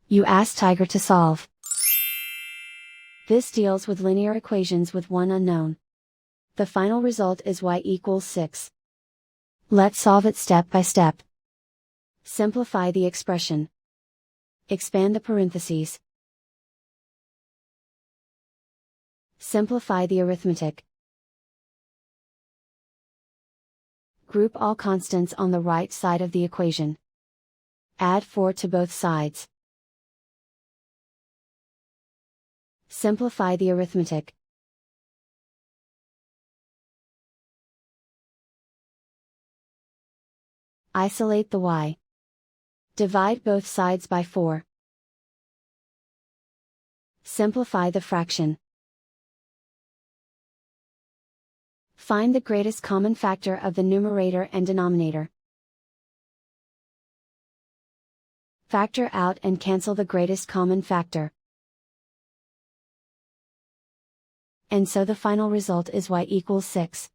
You ask Tiger to solve. This deals with linear equations with one unknown. The final result is y equals 6. Let's solve it step by step. Simplify the expression. Expand the parentheses. Simplify the arithmetic. Group all constants on the right side of the equation. Add 4 to both sides. Simplify the arithmetic. Isolate the y. Divide both sides by 4. Simplify the fraction. Find the greatest common factor of the numerator and denominator. Factor out and cancel the greatest common factor. And so the final result is y equals 6.